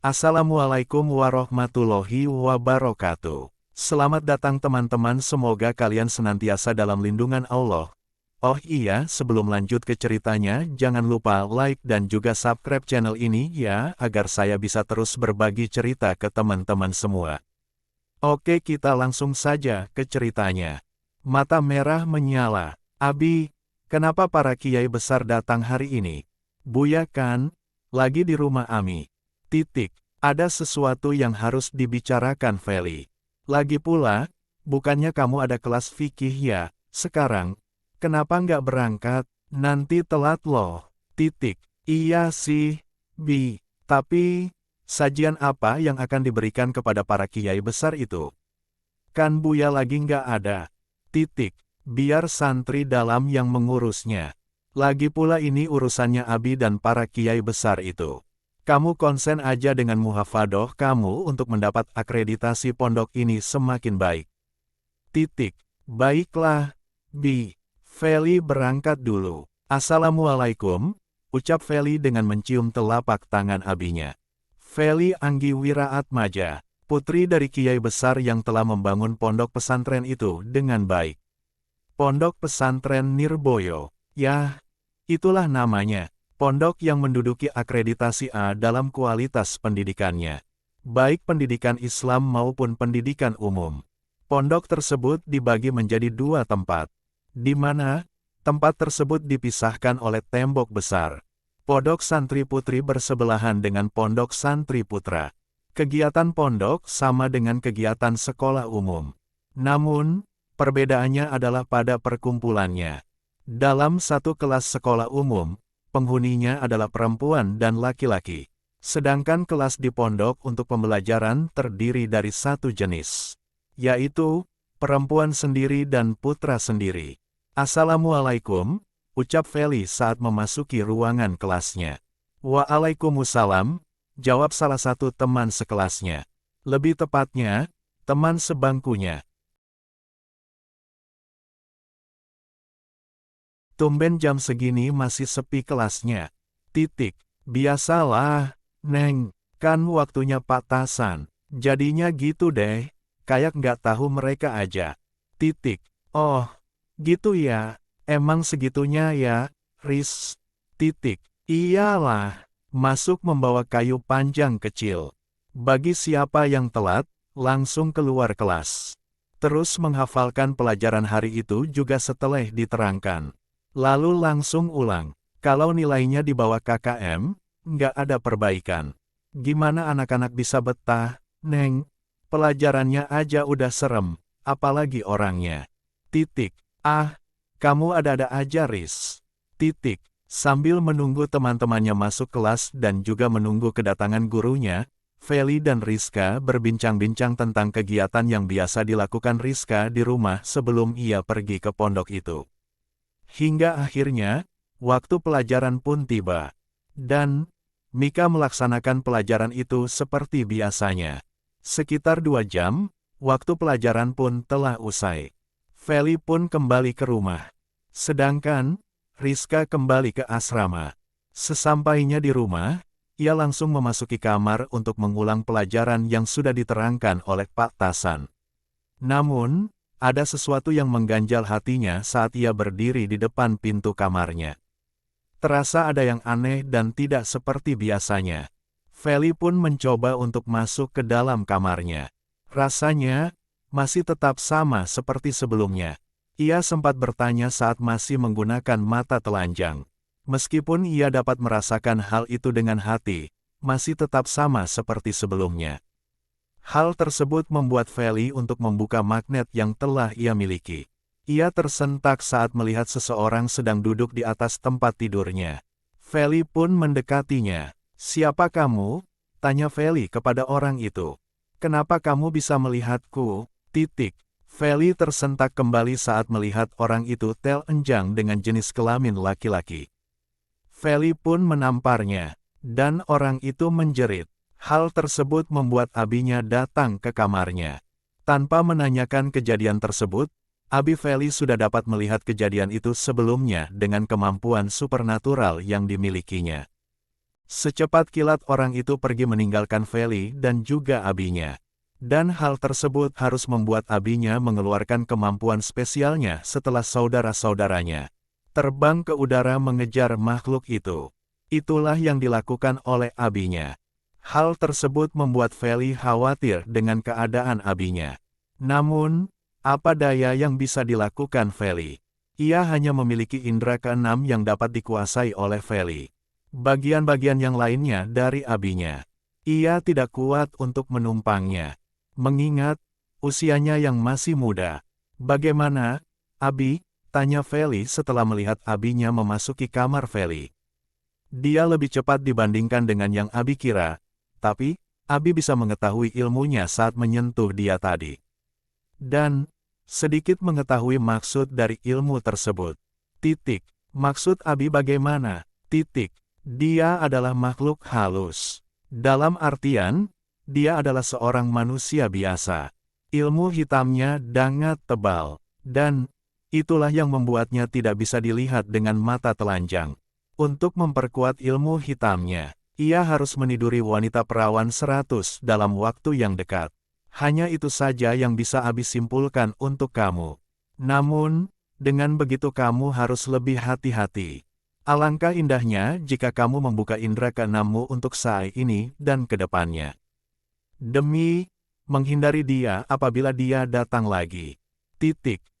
Assalamualaikum warahmatullahi wabarakatuh. Selamat datang teman-teman, semoga kalian senantiasa dalam lindungan Allah. Oh iya, sebelum lanjut ke ceritanya, jangan lupa like dan juga subscribe channel ini ya, agar saya bisa terus berbagi cerita ke teman-teman semua. Oke, kita langsung saja ke ceritanya. Mata merah menyala. Abi, kenapa para kiai besar datang hari ini? Buya kan? Lagi di rumah Ami. Ada sesuatu yang harus dibicarakan Feli. Lagi pula, bukannya kamu ada kelas fikih ya, sekarang? Kenapa nggak berangkat? Nanti telat loh. Iya sih, Bi. Tapi, sajian apa yang akan diberikan kepada para kiai besar itu? Kan Buya lagi nggak ada. Biar santri dalam yang mengurusnya. Lagi pula ini urusannya Abi dan para kiai besar itu. Kamu konsen aja dengan muhafadoh kamu untuk mendapat akreditasi pondok ini semakin baik. Baiklah, Bi. Feli berangkat dulu. Assalamualaikum, ucap Feli dengan mencium telapak tangan abinya. Feli Anggi Wiraatmaja, putri dari kiai besar yang telah membangun pondok pesantren itu dengan baik. Pondok pesantren Nirboyo, yah, itulah namanya. Pondok yang menduduki akreditasi A dalam kualitas pendidikannya, baik pendidikan Islam maupun pendidikan umum. Pondok tersebut dibagi menjadi dua tempat, di mana tempat tersebut dipisahkan oleh tembok besar. Pondok santri putri bersebelahan dengan pondok santri putra. Kegiatan pondok sama dengan kegiatan sekolah umum. Namun, perbedaannya adalah pada perkumpulannya. Dalam satu kelas sekolah umum, penghuninya adalah perempuan dan laki-laki. Sedangkan kelas di pondok untuk pembelajaran terdiri dari satu jenis, yaitu perempuan sendiri dan putra sendiri. Assalamualaikum, ucap Feli saat memasuki ruangan kelasnya. Waalaikumsalam, jawab salah satu teman sekelasnya. Lebih tepatnya, teman sebangkunya. Tumben jam segini masih sepi kelasnya. Biasalah, Neng, kan waktunya Pak Tasan. Jadinya gitu deh, kayak nggak tahu mereka aja. Oh, gitu ya, emang segitunya ya, Riz. Iyalah, masuk membawa kayu panjang kecil. Bagi siapa yang telat, langsung keluar kelas. Terus menghafalkan pelajaran hari itu juga setelah diterangkan. Lalu langsung ulang. Kalau nilainya di bawah KKM, nggak ada perbaikan. Gimana anak-anak bisa betah, Neng? Pelajarannya aja udah serem, apalagi orangnya. Ah, kamu ada-ada aja, Riz. Sambil menunggu teman-temannya masuk kelas dan juga menunggu kedatangan gurunya, Feli dan Rizka berbincang-bincang tentang kegiatan yang biasa dilakukan Rizka di rumah sebelum ia pergi ke pondok itu. Hingga akhirnya, waktu pelajaran pun tiba. Dan, Mika melaksanakan pelajaran itu seperti biasanya. Sekitar 2 jam, waktu pelajaran pun telah usai. Feli pun kembali ke rumah. Sedangkan, Rizka kembali ke asrama. Sesampainya di rumah, ia langsung memasuki kamar untuk mengulang pelajaran yang sudah diterangkan oleh Pak Tasan. Namun, ada sesuatu yang mengganjal hatinya saat ia berdiri di depan pintu kamarnya. Terasa ada yang aneh dan tidak seperti biasanya. Feli pun mencoba untuk masuk ke dalam kamarnya. Rasanya, masih tetap sama seperti sebelumnya. Ia sempat bertanya saat masih menggunakan mata telanjang. Meskipun ia dapat merasakan hal itu dengan hati, masih tetap sama seperti sebelumnya. Hal tersebut membuat Feli untuk membuka magnet yang telah ia miliki. Ia tersentak saat melihat seseorang sedang duduk di atas tempat tidurnya. Feli pun mendekatinya. "Siapa kamu?" tanya Feli kepada orang itu. "Kenapa kamu bisa melihatku?" Feli tersentak kembali saat melihat orang itu telanjang dengan jenis kelamin laki-laki. Feli pun menamparnya, dan orang itu menjerit. Hal tersebut membuat abinya datang ke kamarnya. Tanpa menanyakan kejadian tersebut, abi Feli sudah dapat melihat kejadian itu sebelumnya dengan kemampuan supernatural yang dimilikinya. Secepat kilat orang itu pergi meninggalkan Feli dan juga abinya. Dan hal tersebut harus membuat abinya mengeluarkan kemampuan spesialnya setelah saudara-saudaranya terbang ke udara mengejar makhluk itu. Itulah yang dilakukan oleh abinya. Hal tersebut membuat Feli khawatir dengan keadaan abinya. Namun, apa daya yang bisa dilakukan Feli? Ia hanya memiliki indera keenam yang dapat dikuasai oleh Feli. Bagian-bagian yang lainnya dari abinya, ia tidak kuat untuk menumpangnya. Mengingat usianya yang masih muda. Bagaimana, Abi? Tanya Feli setelah melihat abinya memasuki kamar Feli. Dia lebih cepat dibandingkan dengan yang Abi kira, tapi Abi bisa mengetahui ilmunya saat menyentuh dia tadi. Dan sedikit mengetahui maksud dari ilmu tersebut. Maksud Abi bagaimana? Dia adalah makhluk halus. Dalam artian, dia adalah seorang manusia biasa. Ilmu hitamnya sangat tebal, dan itulah yang membuatnya tidak bisa dilihat dengan mata telanjang. Untuk memperkuat ilmu hitamnya, ia harus meniduri wanita perawan 100 dalam waktu yang dekat. Hanya itu saja yang bisa Abi simpulkan untuk kamu. Namun, dengan begitu kamu harus lebih hati-hati. Alangkah indahnya jika kamu membuka indera keenammu untuk saat ini dan ke depannya. Demi menghindari dia apabila dia datang lagi.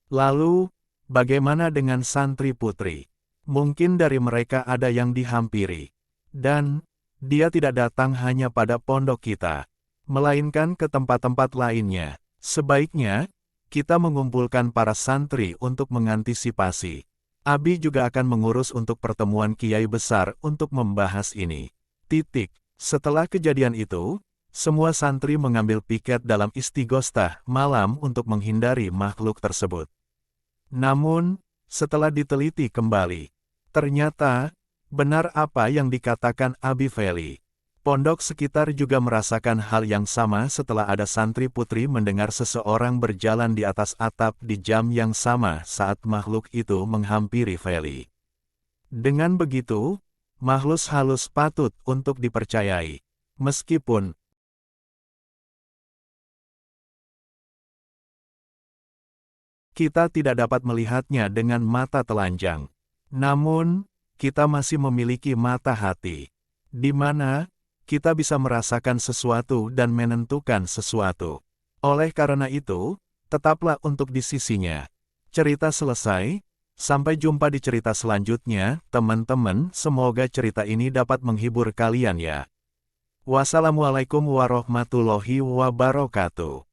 Lalu, bagaimana dengan santri putri? Mungkin dari mereka ada yang dihampiri. Dan, dia tidak datang hanya pada pondok kita, melainkan ke tempat-tempat lainnya. Sebaiknya, kita mengumpulkan para santri untuk mengantisipasi. Abi juga akan mengurus untuk pertemuan kiai besar untuk membahas ini. Setelah kejadian itu, semua santri mengambil piket dalam istighosah malam untuk menghindari makhluk tersebut. Namun, setelah diteliti kembali, ternyata benar apa yang dikatakan Abi Feli. Pondok sekitar juga merasakan hal yang sama setelah ada santri putri mendengar seseorang berjalan di atas atap di jam yang sama saat makhluk itu menghampiri Feli. Dengan begitu, makhluk halus patut untuk dipercayai. Meskipun kita tidak dapat melihatnya dengan mata telanjang, namun kita masih memiliki mata hati, di mana kita bisa merasakan sesuatu dan menentukan sesuatu. Oleh karena itu, tetaplah untuk di sisinya. Cerita selesai. Sampai jumpa di cerita selanjutnya, teman-teman. Semoga cerita ini dapat menghibur kalian ya. Wassalamualaikum warahmatullahi wabarakatuh.